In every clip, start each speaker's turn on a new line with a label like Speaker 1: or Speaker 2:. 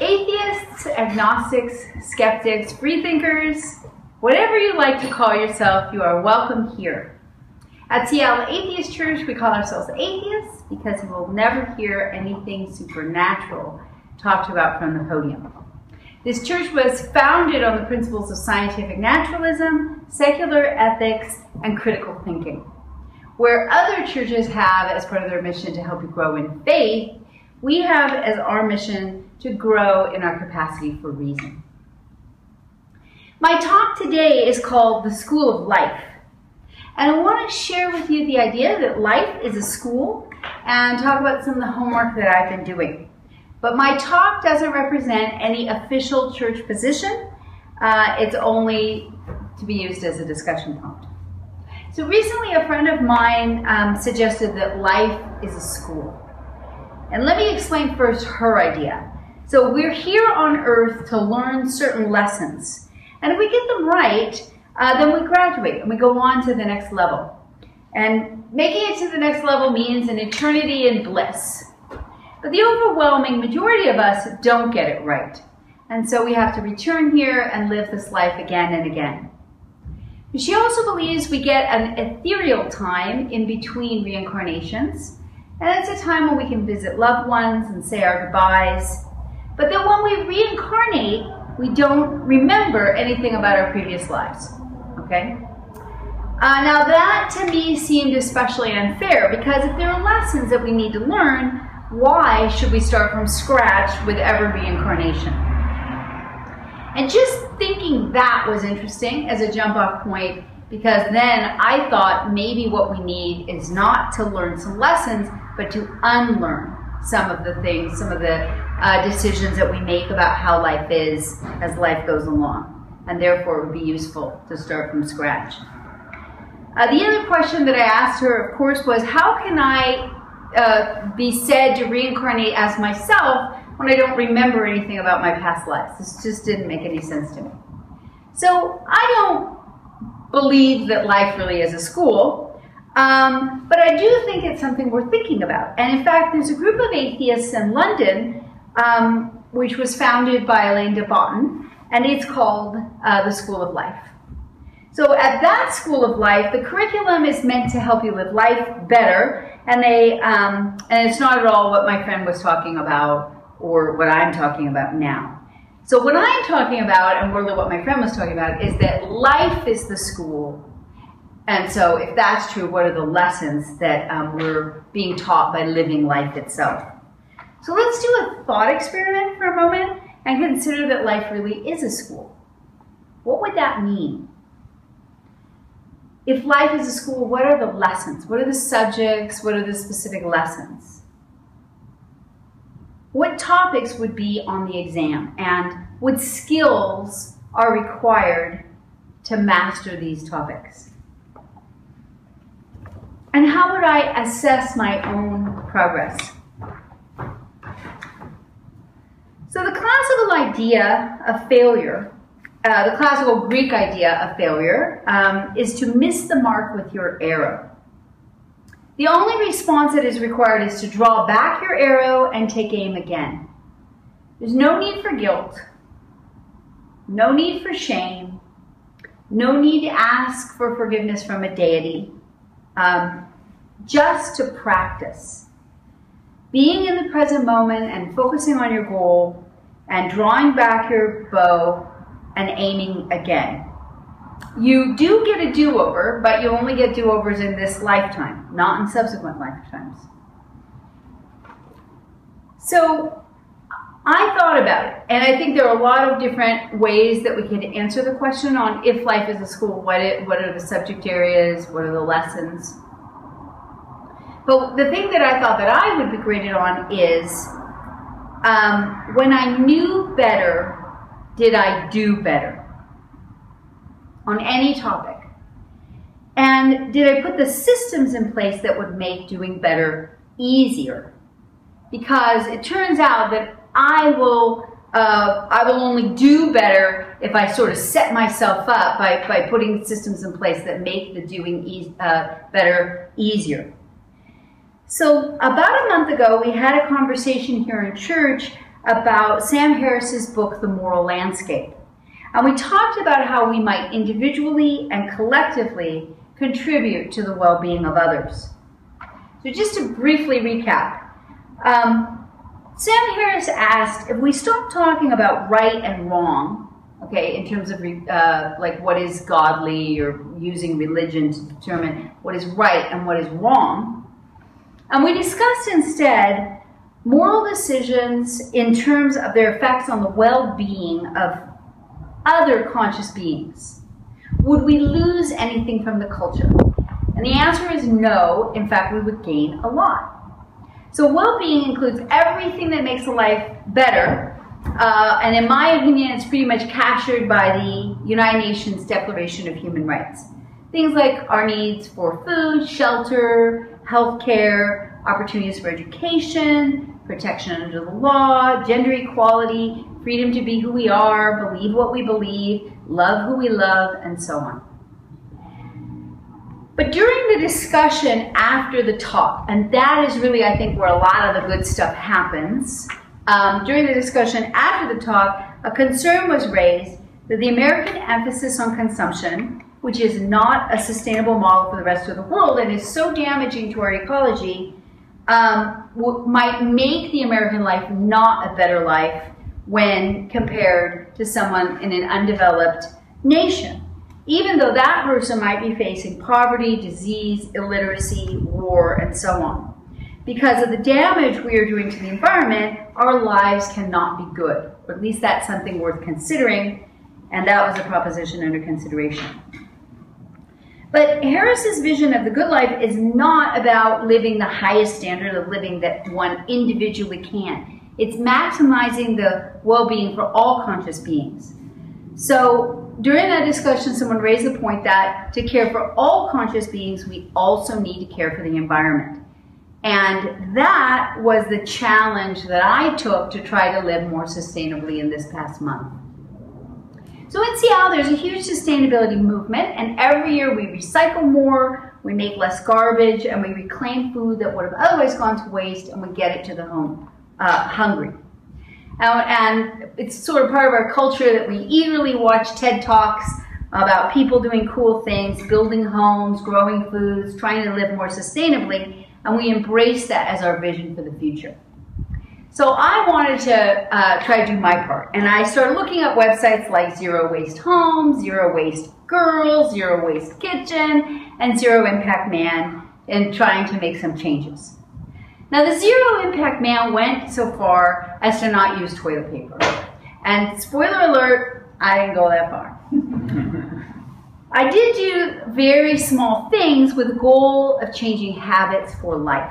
Speaker 1: Atheists, agnostics, skeptics, freethinkers, whatever you like to call yourself, you are welcome here. At Seattle Atheist Church, we call ourselves atheists because you will never hear anything supernatural talked about from the podium. This church was founded on the principles of scientific naturalism, secular ethics, and critical thinking. Where other churches have, as part of their mission, to help you grow in faith, we have as our mission to grow in our capacity for reason. My talk today is called The School of Life. And I want to share with you the idea that life is a school and talk about some of the homework that I've been doing. But my talk doesn't represent any official church position. It's only to be used as a discussion prompt. So recently a friend of mine suggested that life is a school. And let me explain first her idea. So we're here on earth to learn certain lessons. And if we get them right, then we graduate and we go on to the next level. And making it to the next level means an eternity in bliss. But the overwhelming majority of us don't get it right. And so we have to return here and live this life again and again. She also believes we get an ethereal time in between reincarnations. And it's a time when we can visit loved ones and say our goodbyes. But then when we reincarnate, we don't remember anything about our previous lives. Okay? Now that to me seemed especially unfair because if there are lessons that we need to learn, why should we start from scratch with every reincarnation? And just thinking that was interesting as a jump-off point because then I thought maybe what we need is not to learn some lessons, but to unlearn some of the things, some of the decisions that we make about how life is as life goes along. And therefore it would be useful to start from scratch. The other question that I asked her, of course, was how can I be said to reincarnate as myself when I don't remember anything about my past lives? This just didn't make any sense to me. So I don't believe that life really is a school, but I do think it's something worth thinking about. And in fact, there's a group of atheists in London which was founded by Elaine de Botton, and it's called the School of Life. So at that School of Life, the curriculum is meant to help you live life better, and it's not at all what my friend was talking about or what I'm talking about now. So what I'm talking about, and really what my friend was talking about, is that life is the school. And so if that's true, what are the lessons that we're being taught by living life itself? So let's do a thought experiment for a moment and consider that life really is a school. What would that mean? If life is a school, what are the lessons? What are the subjects? What are the specific lessons? What topics would be on the exam? And what skills are required to master these topics? And how would I assess my own progress? So the classical idea of failure, the classical Greek idea of failure, is to miss the mark with your arrow. The only response that is required is to draw back your arrow and take aim again. There's no need for guilt, no need for shame, no need to ask for forgiveness from a deity, just to practice. Being in the present moment and focusing on your goal and drawing back your bow and aiming again. You do get a do-over, but you only get do-overs in this lifetime, not in subsequent lifetimes. So I thought about it, and I think there are a lot of different ways that we can answer the question on if life is a school, what are the subject areas, what are the lessons. But the thing that I thought that I would be graded on is when I knew better, did I do better on any topic? And did I put the systems in place that would make doing better easier? Because it turns out that I will only do better if I sort of set myself up by putting systems in place that make the doing better easier. So about a month ago, we had a conversation here in church about Sam Harris's book, The Moral Landscape. And we talked about how we might individually and collectively contribute to the well-being of others. So just to briefly recap, Sam Harris asked if we stop talking about right and wrong, okay, in terms of like what is godly or using religion to determine what is right and what is wrong, and we discussed instead moral decisions in terms of their effects on the well-being of other conscious beings. Would we lose anything from the culture? And the answer is no. In fact, we would gain a lot. So well-being includes everything that makes a life better. And in my opinion, it's pretty much captured by the United Nations Declaration of Human Rights. Things like our needs for food, shelter, healthcare, opportunities for education, protection under the law, gender equality, freedom to be who we are, believe what we believe, love who we love, and so on. But during the discussion after the talk, and that is really, I think, where a lot of the good stuff happens, during the discussion after the talk, a concern was raised that the American emphasis on consumption, which is not a sustainable model for the rest of the world and is so damaging to our ecology, might make the American life not a better life when compared to someone in an undeveloped nation, even though that person might be facing poverty, disease, illiteracy, war, and so on. Because of the damage we are doing to the environment, our lives cannot be good, or at least that's something worth considering, and that was a proposition under consideration. But Harris's vision of the good life is not about living the highest standard of living that one individually can. It's maximizing the well-being for all conscious beings. So during that discussion, someone raised the point that to care for all conscious beings, we also need to care for the environment. And that was the challenge that I took to try to live more sustainably in this past month. So in Seattle, there's a huge sustainability movement, and every year we recycle more, we make less garbage, and we reclaim food that would have otherwise gone to waste, and we get it to the home hungry. And it's sort of part of our culture that we eagerly watch TED Talks about people doing cool things, building homes, growing foods, trying to live more sustainably, and we embrace that as our vision for the future. So I wanted to try to do my part, and I started looking at websites like Zero Waste Home, Zero Waste Girl, Zero Waste Kitchen, and Zero Impact Man, and trying to make some changes. Now the Zero Impact Man went so far as to not use toilet paper. And spoiler alert, I didn't go that far. I did do very small things with the goal of changing habits for life.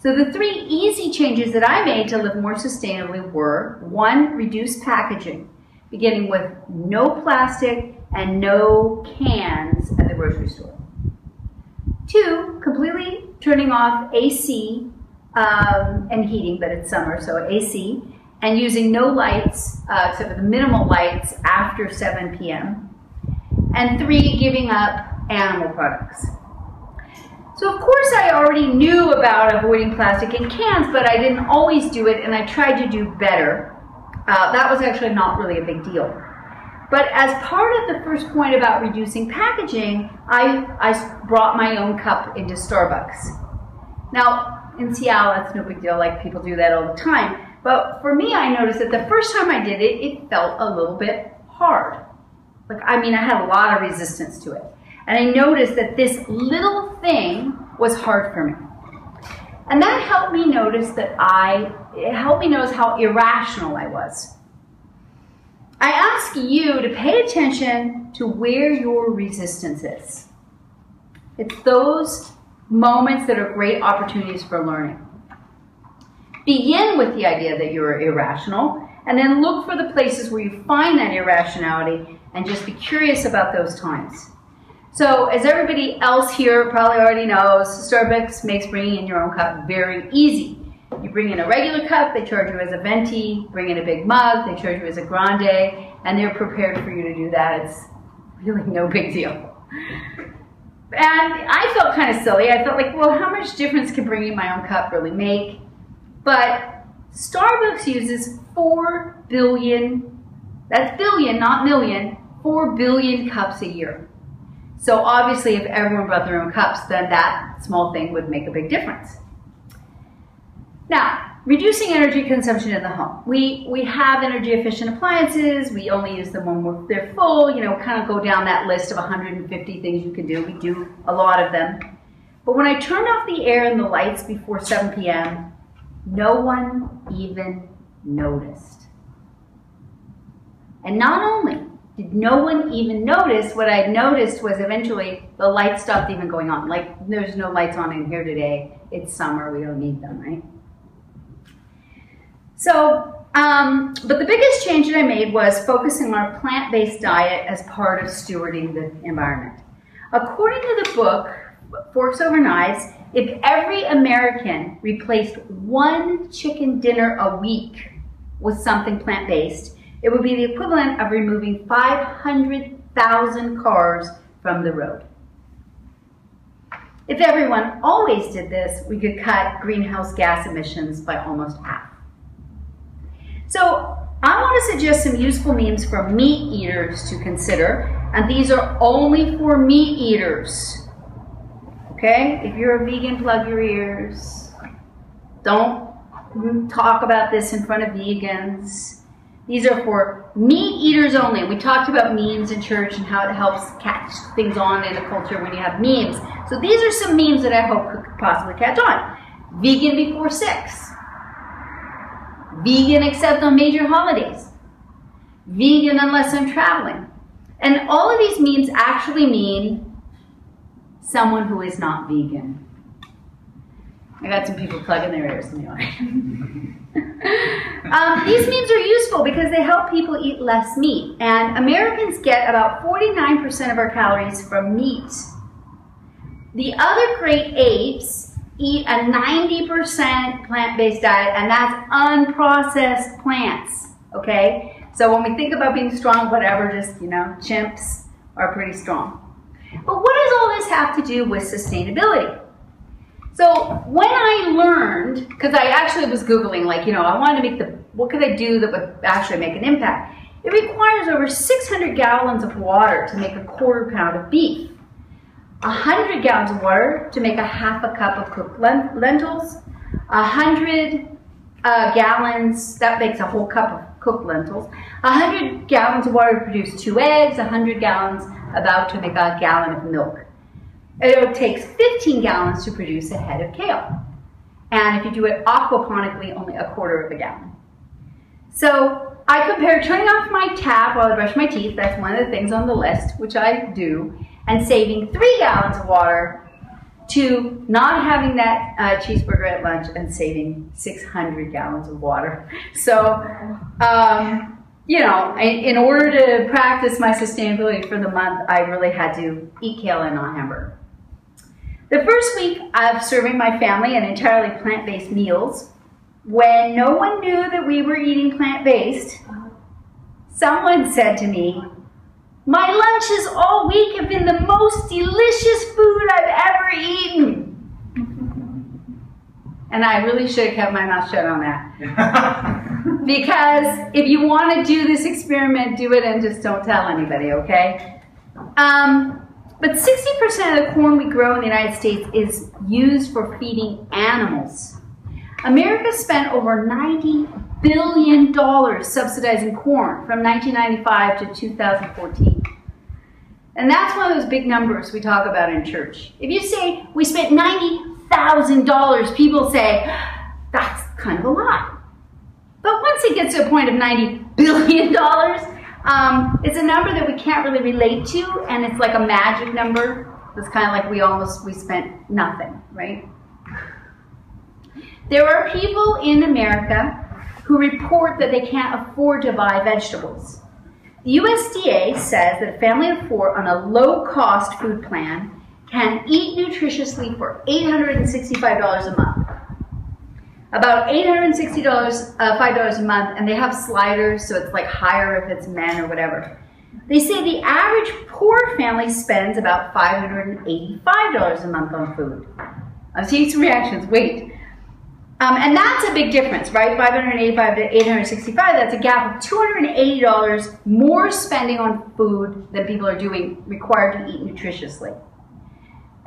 Speaker 1: So the 3 easy changes that I made to live more sustainably were: 1, reduce packaging, beginning with no plastic and no cans at the grocery store. 2, completely turning off AC and heating, but it's summer, so AC, and using no lights, except for the minimal lights after 7 p.m. And 3, giving up animal products. So of course I already knew about avoiding plastic in cans, but I didn't always do it, and I tried to do better. That was actually not really a big deal. But as part of the first point about reducing packaging, I brought my own cup into Starbucks. Now, in Seattle, that's no big deal, like people do that all the time. But for me, I noticed that the first time I did it, it felt a little bit hard. I had a lot of resistance to it. And I noticed that this little thing was hard for me. And that helped me notice how irrational I was. I ask you to pay attention to where your resistance is. It's those moments that are great opportunities for learning. Begin with the idea that you're irrational, and then look for the places where you find that irrationality and just be curious about those times. So as everybody else here probably already knows, Starbucks makes bringing in your own cup very easy. You bring in a regular cup, they charge you as a venti. Bring in a big mug, they charge you as a grande, and they're prepared for you to do that. It's really no big deal. And I felt kind of silly. I felt like, well, how much difference can bringing my own cup really make? But Starbucks uses 4 billion, that's billion, not million, 4 billion cups a year. So obviously if everyone brought their own cups, then that small thing would make a big difference. Now, reducing energy consumption in the home. We have energy efficient appliances. We only use them when they're full, you know, kind of go down that list of 150 things you can do. We do a lot of them. But when I turned off the air and the lights before 7 p.m., no one even noticed. And not only did no one even notice, what I noticed was eventually the lights stopped even going on. Like, there's no lights on in here today. It's summer, we don't need them, right? So, but the biggest change that I made was focusing on a plant-based diet as part of stewarding the environment. According to the book, Forks Over Knives, if every American replaced 1 chicken dinner a week with something plant-based, it would be the equivalent of removing 500,000 cars from the road. If everyone always did this, we could cut greenhouse gas emissions by almost half. So I want to suggest some useful memes for meat eaters to consider, and these are only for meat eaters. Okay? If you're a vegan, plug your ears. Don't talk about this in front of vegans. These are for meat eaters only. We talked about memes in church and how it helps catch things on in a culture when you have memes. So these are some memes that I hope could possibly catch on. Vegan before 6. Vegan except on major holidays. Vegan unless I'm traveling. And all of these memes actually mean someone who is not vegan. I got some people plugging their ears in the audience. These memes are useful because they help people eat less meat. And Americans get about 49% of our calories from meat. The other great apes eat a 90% plant-based diet, and that's unprocessed plants, okay? So when we think about being strong, whatever, just, you know, chimps are pretty strong. But what does all this have to do with sustainability? So when I learned, because I actually was Googling, like, you know, I wanted to make what could I do that would actually make an impact? It requires over 600 gallons of water to make a 1/4 pound of beef. 100 gallons of water to make a 1/2 cup of cooked lentils. 100 gallons, that makes a whole cup of cooked lentils. 100 gallons of water to produce 2 eggs. 100 gallons about to make a gallon of milk. It takes 15 gallons to produce a head of kale. And if you do it aquaponically, only a 1/4 of a gallon. So I compared turning off my tap while I brush my teeth, that's one of the things on the list, which I do, and saving 3 gallons of water to not having that cheeseburger at lunch and saving 600 gallons of water. So, you know, in order to practice my sustainability for the month, I really had to eat kale and not hamburger. The first week of serving my family an entirely plant-based meals, when no one knew that we were eating plant-based, someone said to me, "My lunches all week have been the most delicious food I've ever eaten." And I really should have kept my mouth shut on that. Because if you want to do this experiment, do it and just don't tell anybody, okay? But 60% of the corn we grow in the United States is used for feeding animals. America spent over $90 billion subsidizing corn from 1995 to 2014. And that's one of those big numbers we talk about in church. If you say we spent $90,000, people say, that's kind of a lot. But once it gets to a point of $90 billion, it's a number that we can't really relate to, and it's like a magic number. It's kind of like we spent nothing, right? There are people in America who report that they can't afford to buy vegetables. The USDA says that a family of 4 on a low-cost food plan can eat nutritiously for $865 a month. About $865 a month, and they have sliders, so it's like higher if it's men or whatever. They say the average poor family spends about $585 a month on food. I'm seeing some reactions. Wait, And that's a big difference, right? $585 to $865, that's a gap of $280 more spending on food than people are required to eat nutritiously.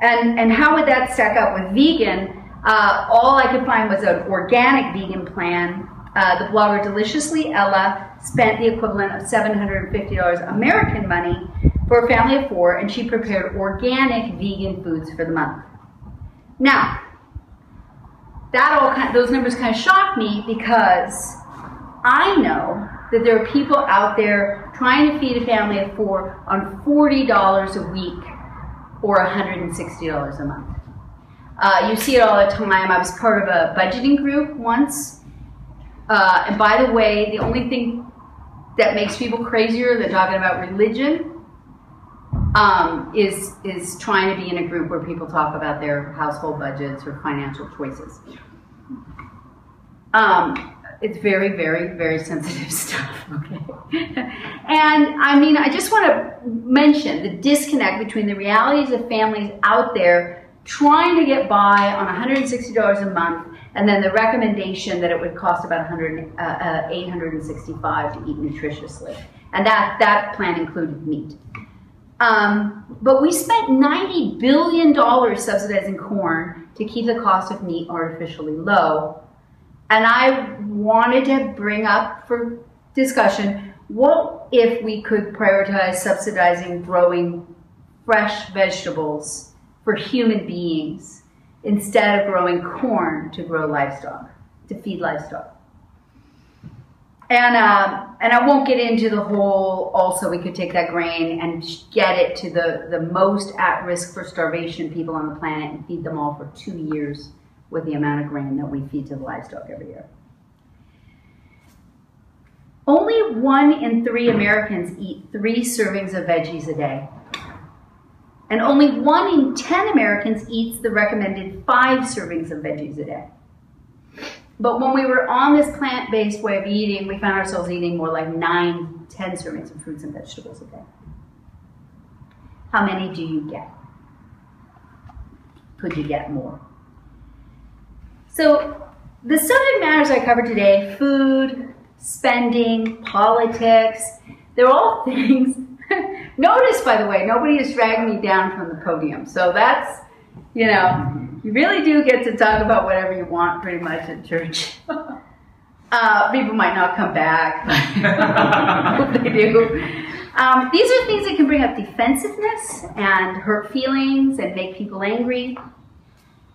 Speaker 1: And how would that stack up with vegan? All I could find was an organic vegan plan. The blogger Deliciously Ella spent the equivalent of $750 American money for a family of 4, and she prepared organic vegan foods for the month. Now, those numbers kind of shock me because I know that there are people out there trying to feed a family of 4 on $40 a week or $160 a month. You see it all the time. I was part of a budgeting group once. And by the way, the only thing that makes people crazier than talking about religion is trying to be in a group where people talk about their household budgets or financial choices. It's very, very, very sensitive stuff, okay? And I mean, I just want to mention the disconnect between the realities of families out there trying to get by on $160 a month and then the recommendation that it would cost about $865 to eat nutritiously. And that plan included meat. But we spent $90 billion subsidizing corn to keep the cost of meat artificially low. And I wanted to bring up for discussion, what if we could prioritize subsidizing growing fresh vegetables for human beings instead of growing corn to grow livestock, to feed livestock? And I won't get into the whole, also we could take that grain and get it to the most at risk for starvation people on the planet and feed them all for 2 years with the amount of grain that we feed to the livestock every year. Only 1 in 3 Americans eat 3 servings of veggies a day. And only 1 in 10 Americans eats the recommended 5 servings of veggies a day. But when we were on this plant-based way of eating, we found ourselves eating more like 9, 10 servings of fruits and vegetables a day. How many do you get? Could you get more? So the subject matters I covered today, food, spending, politics, they're all things. Notice, by the way, nobody has dragged me down from the podium. So that's, you know, you really do get to talk about whatever you want pretty much at church. People might not come back, but I hope they do. These are things that can bring up defensiveness and hurt feelings and make people angry.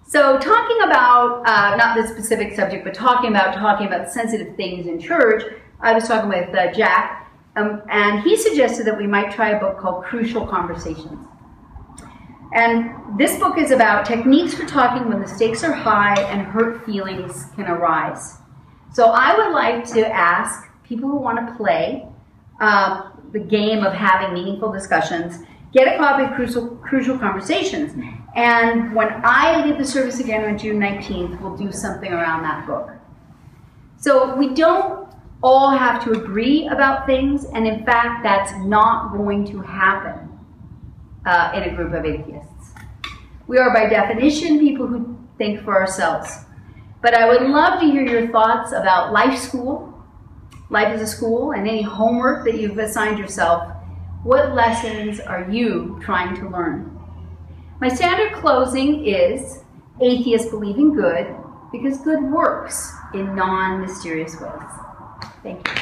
Speaker 1: So talking about, not this specific subject, but talking about sensitive things in church, I was talking with Jack, and he suggested that we might try a book called Crucial Conversations. And this book is about techniques for talking when the stakes are high and hurt feelings can arise. So I would like to ask people who want to play the game of having meaningful discussions, get a copy of Crucial Conversations. And when I lead the service again on June 19th, we'll do something around that book. So we don't all have to agree about things, and in fact, that's not going to happen in a group of atheists. We are by definition people who think for ourselves. But I would love to hear your thoughts about life as a school, and any homework that you've assigned yourself. What lessons are you trying to learn? My standard closing is, atheists believe in good because good works in non-mysterious ways. Thank you.